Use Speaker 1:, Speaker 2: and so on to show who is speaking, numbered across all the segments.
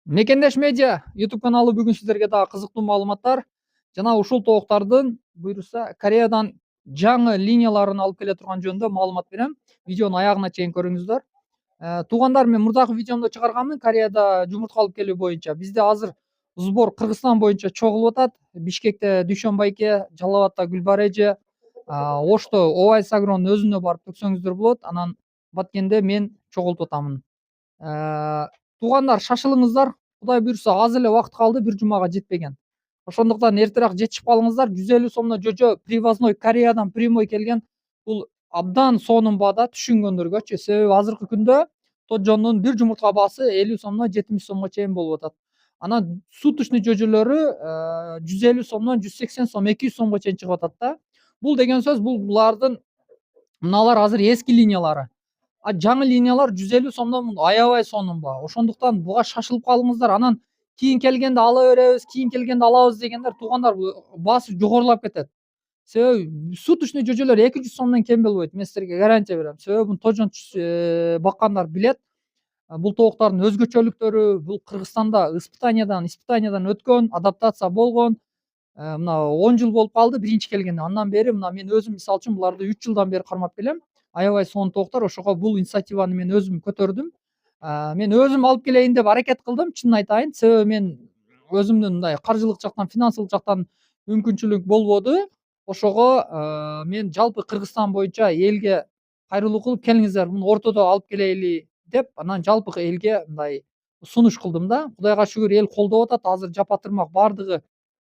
Speaker 1: Мекендеш медиа YouTube каналы бүгүн сиздерге дагы кызыктуу маалыматтар жана ушул тооктардын буюрса Кореядан жаңы линияларын алып келе турган жөнүндө маалымат берем. Видеону аягына чейин көрүңүздөр. Туугандар, мен мурдагы видеомдо чыгарганмын Кореяда жумуртка алып келүү боюнча. Бизде азыр сбор Кыргызстан боюнча чогулуп атат. Бишкекте Дүйшөнбайке, Жалал Абадта Гүлбар эже, Ошто Обай Сагронун өзүнө барып төксөңүздөр болот. Анан Баткенде мен чогултуп атамын. Туугандар, шашылыңыздар. Кудай буйрса аз эле убакыт калды, бир жумага жетпеген. Ошондуктан эртерээк жетишип калыңыздар. 150 сомдон жожо привозной Кореядан прямой келген. Бул абдан сонун баада түшүнгөндөргөчү. Себеби азыркы күндө Тоджондун бир жумуртка баасы 50 сомдон 70 сомго чейин болуп атат. Анан суточный жожөлөрү 150 сомдон 180 сом, 200 сомго чейин чыгып атат да. Бул деген сөз, булардын мыналар азыр эски линиялары. Жаңы линиялар 150 сомдон аябай сонун баа. Ошондуктан буга шашылып калыңыздар. Анан кийин келгенде ала беребиз, кийин келгенде алабыз дегендер, туугандар, баасы жогорулап кетет. Себеби суточный жожөлөр 200 сомдон кем болбойт. Мен силерге гарантия берем. Себеби буну Тожон баккандар билет. Бул тооктардын өзгөчөлүктөрү, бул Кыргызстанда испытаниядан өткөн, адаптация болгон. Мына 10 жыл болуп калды биринчи келгенде. Андан бери мына мен өзүм мисалы үчүн буларды 3 жылдан бери кармап келем. Аябай сонун тооктор. Ошого бул инициативаны мен өзүм көтөрдүм. Мен өзүм алып келейин деп аракет кылдым, чынын айтайын. Себеби мен өзүмдүн мындай каржылык жактан, финансылык жактан мүмкүнчүлүк болбоду. Ошого мен жалпы Кыргызстан боюнча элге кайрылуу кылып, келиңиздер муну ортодо алып келели деп, анан жалпы элге мындай сунуш кылдым да. Кудайга шүгүр, эл колдоп атат. Азыр жапа тырмак бардыгы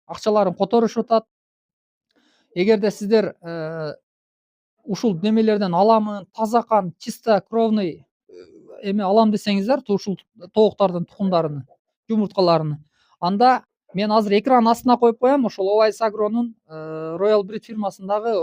Speaker 1: акчаларын которушуп атат. Эгерде сиздер ушул немелерден аламын, таза кан, чисто кровный эме алам десеңиздер, ушул тооктардын тукумдарын, жумурткаларын, анда мен азыр экран астына коюп коем. Ошол Обай Сагронун Royal Breed фирмасындагы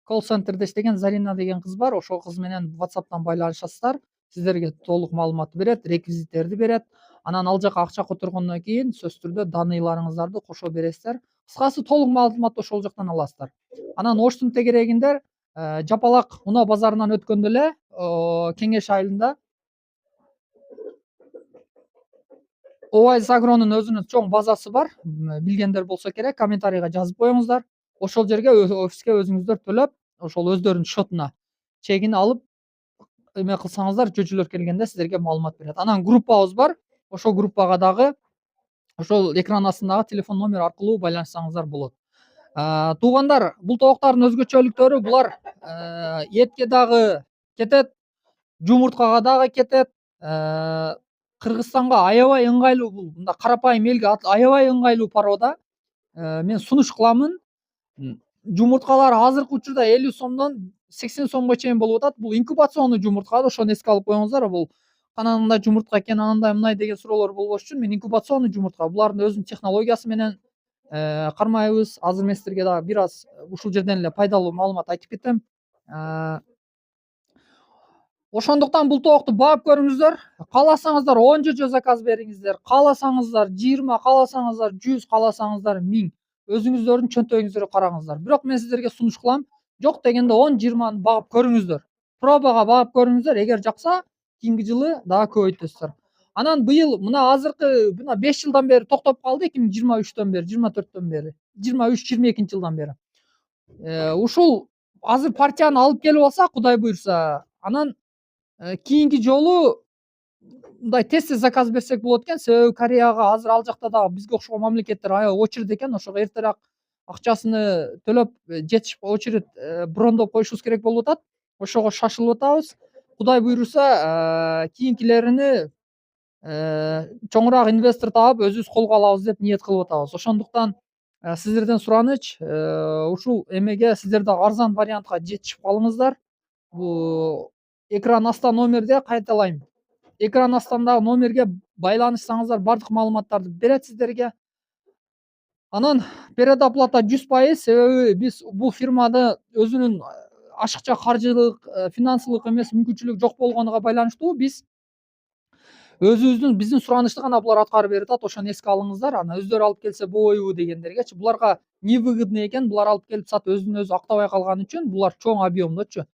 Speaker 1: колл-центрде иштеген Зарина деген кыз бар. Ошол кыз менен WhatsApp'тан байланышасыздар. Сиздерге толук маалымат берет, реквизиттерди берет. Анан ал жака акча которгондон кийин сөзсүз түрдө даныйларыңыздарды кошо бересиздер. Кыскасы толук маалыматты ошол жактан аласыздар. Анан Оштун тегерегинде Жапалак унаа базарынан өткөндө эле Кеңеш айылында Обай Сагронун өзүнүн чоң базасы бар. Билгендер болсо керек, комментарийга жазып коюңуздар. Ошол жерге офиске өзүңүздөр төлөп, ошол өздөрүнүн счетуна чегин алып эме кылсаңыздар, жожөлөр келгенде сиздерге маалымат берет. Анан группабыз бар. Ошол группага дагы ошол экран астындагы телефон номер аркылуу байланышсаңыздар болот. Туугандар, бул тооктардын өзгөчөлүктөрү булар этке дагы кетет, жумурткага дагы кетет. Кыргызстанга аябай ыңгайлуу, бул мында карапайым элге аябай ыңгайлуу порода. Мен сунуш кыламын. Жумурткалар азыркы учурда 50 сомдон 80 сомго чейин болуп атат. Бул инкубационный жумуртка, ошону эске алып коюңуздар. Бул канагындай жумуртка экен, анандай мындай деген суроолор болбош үчүн мен инкубационный жумуртка, булардын өзүнүн технологиясы менен кармайбыз. Азыр мен сиздерге дагы бир аз ушул жерден эле пайдалуу маалымат айтып кетем. Ошондуктан бул тоокты баап көрүңүздөр. Кааласаңыздар 10 жожо заказ бериңиздер. Кааласаңыздар 20, кааласаңыздар 100, кааласаңыздар 1000. Өзүңүздөрдүн чөнтөгүңүздөргө караңыздар. Бирок мен сиздерге сунуш кылам. Жок дегенде 10-20 багып көрүңүздөр. Пробага багып көрүңүздөр. Эгер жакса, кийинки жылы дагы көбөйтөсүздөр. Анан быйыл мына азыркы 5 жылдан бери токтоп калды, 2023төн бери, 24төн бери, 23-22 жылдан бери. Ушул азыр партияны алып келип алса, Кудай буйрса, анан кийинки жолу мындай тез заказ берсек болот экен. Себеби Кореяга азыр ал жакта дагы бизге окшогон мамлекеттер аябай очередь экен. Ошого эртерээк акчасын төлөп жетишип очередь брондоп коюшубуз керек болуп атат. Ошого шашылып атабыз. Кудай буйрса, кийинкилерини чоңураак инвестор таап өзүбүз колго алабыз деп ниет кылып атабыз. Ошондуктан сиздерден сураныч, ушул эмеге сиздер дагы арзан вариантка жетишип калыңыздар. Бул экран астан номерде, кайталайм. Экран астындагы номерге байланышсаңыздар бардык маалыматтарды берет сиздерге. Анан предоплата 100%, себеби биз бул фирмада өзүнүн ашыкча каржылык, финансылык эмес мүмкүнчүлүк жок болгонуга байланыштуу биз өзүбүздүн биздин суранычты гана булар аткарып берип атат. Ошону эске алыңыздар. Анан өздөрү алып келсе болбойбу дегендергечи. Буларга невыгодный экен. Булар алып келип сатып өзүн өзү актабай калган үчүн, булар чоң объемдочу.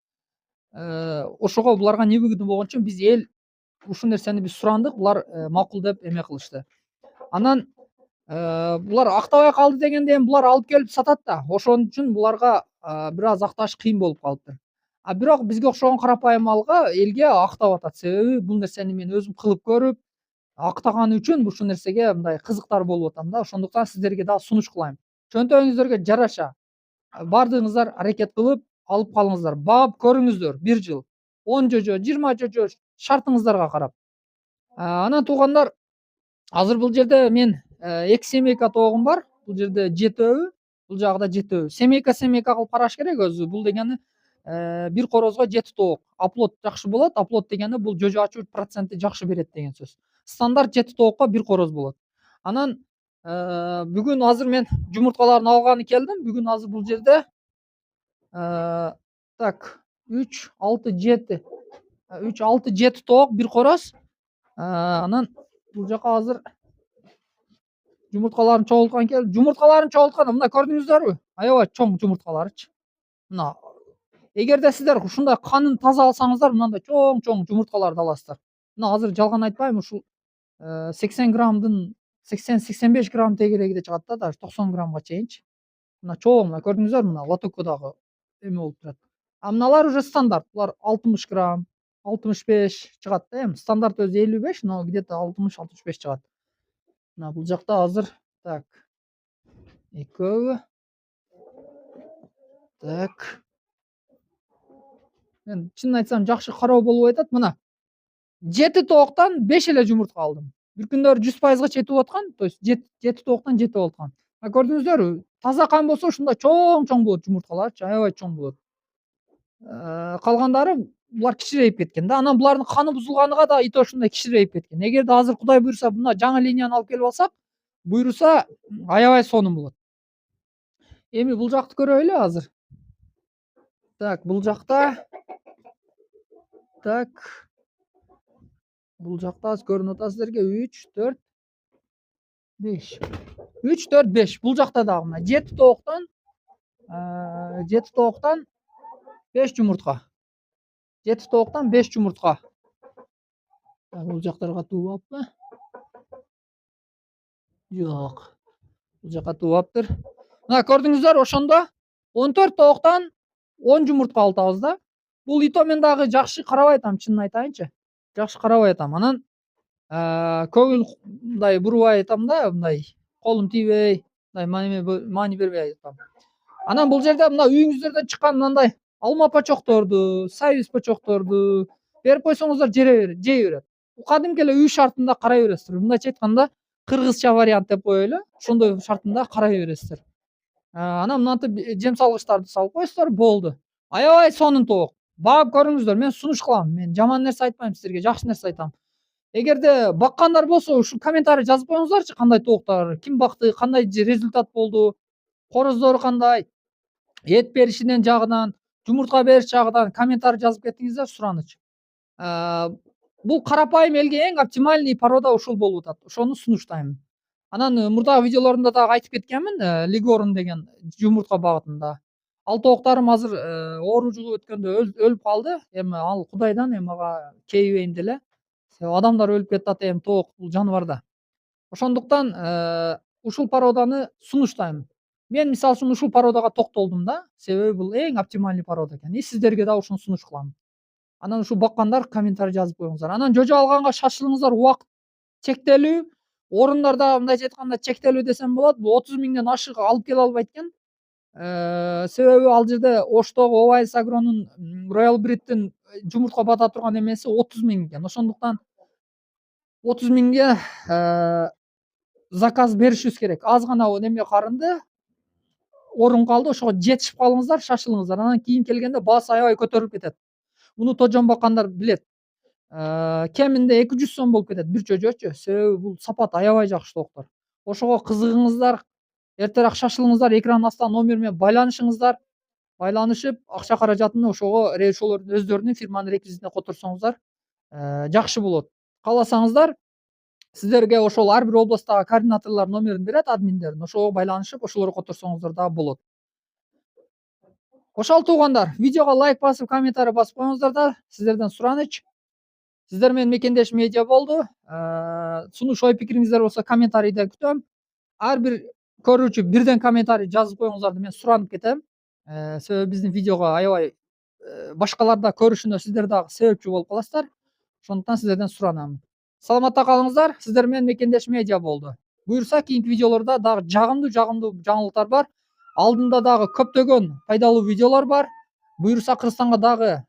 Speaker 1: Ошого буларга невыгодный болгон үчүн биз эл ушул нерсени биз сурандык, булар макул деп эме кылышты. Анан булар актабай калды дегенде эми булар алып келип сатат да. Ошон үчүн буларга бир аз акташ кыйын болуп калыптыр. А бирок бизге окшогон карапайым малга элге актап атат. Себеби бул нерсени мен өзүм кылып көрүп, актаганы үчүн ушул нерсеге мындай кызыктар болуп атам да. Ошондуктан сиздерге дагы сунуш кылайм. Чөнтөгүңүздөргө жараша баардыгыңыздар аракет кылып алып калыңыздар. Баап көрүңүздөр 1 жыл, 10 жожо, 20 жожо шартыңыздарга карап. Анан туугандар, азыр бул жерде мен 2 семейка тоогум бар. Бул жерде жетөбү, бул жагда жетөбү. Семейка кылып караш керек өзү. Бул дегени бир корозго 7 тоок. Оплод жакшы болот. Оплод дегени бул жожо ачуу проценти жакшы берет деген сөз. Стандарт 7 тоокко бир короз болот. Анан бүгүн азыр мен жумурткаларын алганы келдим. Бүгүн азыр бул жерде так 3, 6, 7 3, 6, 7 тоок бир короз. Анан бул жака азыр жумурткаларын чогулткан келди. Жумурткаларын чогулткан мына көрдүңүздөрбү? Аябай чоң жумурткаларычы. Мына эгерде сиздер ушундай канын таза алсаңыздар, мындай чоң жумурткаларды аласыздар. Мына азыр жалган айтпайм, ушул 80 граммдын 80-85 грамм тегерегиде чыгат да, даже 90 граммга чейинчи. Мына чоң, мына көрдүңүздөрбү? Мына лотокодагы эме болуп турат. А мыналар уже стандарт. Булар 60 грамм, 65 чыгат да эми. Стандарт өзү 55, но где-то 60-65 чыгат. Мына бул жакта азыр так экөө так. Мен чынын айтсам жакшы кароо болуп атат. Мына 7 тооктан 5 эле жумуртка алдым. Бир күндөрү 100%га жетип аткан, то есть 7 тооктан жетип аткан. Мына көрдүңүздөрбү? Таза кан болсо ушундай чоң болот жумурткаларчы, аябай чоң болот. Калгандары булар кичирейип кеткен да. Анан булардын каны бузулганыга да ите ошондой кичирейип кеткен. Эгерде азыр Кудай буйруса мына жаңы линияны алып келип алсак, буйруса аябай сонун болот. Эми бул жакты көрөлү азыр. Так, бул жакта так. Бул жакта азыр көрүнүп атат сиздерге 3, 4, 5. 3, 4, 5. Бул жакта дагы мына 7 тооктан 5 жумуртка. 7 тооктан 5 жумуртка. Бул жактарга туубаппы? Жок. Бул жака туубаптыр. Мына көрдүңүздөр, ошондо 14 тооктан 10 жумуртка алабыз да. Бул ито мен дагы жакшы карабай атам, чынын айтайынчы. Жакшы карабай атам. Анан көңүл мындай бурбай атам да, мындай колум тийбей, мындай маани бербей атам. Анан бул жерде мына үйүңүздөрдөн чыккан мындай алма почокторду, сайыз почокторду берип койсоңуздар жей берет. Бул кадимки эле үй шартында карай бересиздер. Мындайча айтканда кыргызча вариант деп коелу. Ошондой шартында карай бересиздер. Анан мынантип жем салгычтарды салып коесуздар, болду. Аябай сонун тоок. Баап көрүңүздөр. Мен сунуш кылам. Мен жаман нерсе айтпайм сиздерге, жакшы нерсе айтам. Эгерде баккандар болсо, ушу комментарий жазып коюңуздарчы, кандай тооктор, ким бакты, кандай результат болду, короздору кандай, эт беришинен жагынан, жумуртка бериш жагынан комментарий жазып кетиңиздер, сураныч. Бул карапайым элге эң оптимальный порода ушул болуп атат. Ошону сунуштайм. Анан мурдагы видеолорумда дагы айтып кеткенмин, Лигорн деген жумуртка багытында. Ал тооктарым азыр оору жугуп өткөндө өлүп калды. Эми ал Кудайдан эми ага кейибейм деле. Себеби адамдар өлүп кетип эми тоок бул жаныбарда. Ошондуктан ушул породаны сунуштайм. Мен мисалы үчүн ушул породага токтолдум да, себеби бул эң оптимальный порода экен. И сиздерге дагы ошону сунуш кылам. Анан ушул баккандар комментарий жазып коюңуздар. Анан жожо алганга шашылыңыздар, убакыт чектелүү, орундар дагы мындайча айтканда чектелүү десем болот. Бул 30 миңден ашык алып келе албайт экен. Себеби ал жерде Оштогу Овайс Агронун Royal Breed'тин жумуртка бата турган эмеси 30 миң экен. Ошондуктан 30 миңге заказ беришибиз керек. Аз гана неме карынды, орун калды, ошого жетишип калыңыздар, шашылыңыздар. Анан кийин келгенде баасы аябай көтөрүлүп кетет. Муну тожон баккандар билет. Кеминде 200 сом болуп кетет бир жожочу. Себеби бул сапат аябай жакшы тооктор. Ошого кызыгыңыздар, эртерээк шашылыңыздар, экрандын астына номер менен байланышыңыздар. Байланышып, акча каражатын ошого решолордун өздөрүнүн фирманын реквизитине которсоңуздар жакшы болот. Кааласаңыздар, сиздерге ошол ар бир областтагы координаторлор номерин берет, админдердин. Ошого байланышып, ошолорго которсоңуздар дагы болот. Ошол туугандар, видеого лайк басып, комментарий басып коюңуздар да, сиздерден сураныч. Сиздер менен Мекендеш медиа болду. Сунуш ой пикириңиздер болсо комментарийде күтөм. Ар бир көрүүчү бирден комментарий жазып коюңуздарды мен суранып кетем. Себеби биздин видеого аябай башкалар да көрүшүнө сиздер дагы себепчи болуп каласыздар. Ошондуктан сиздерден суранам. Саламатта калыңыздар. Сиздер менен Мекендеш медиа болду. Буюрса кийинки видеолордо дагы жагымдуу жаңылыктар бар. Алдында дагы көптөгөн пайдалуу видеолор бар. Буюрса Кыргызстанга дагы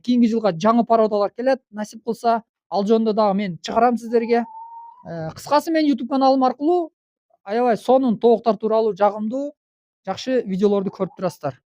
Speaker 1: кийинки жылга жаңы пародалар келет. Насип кылса, ал жөнүндө дагы мен чыгарам сиздерге. Кыскасы мен YouTube каналым аркылуу аябай сонун тооктор тууралуу жагымдуу, жакшы видеолорду көрүп турасыздар.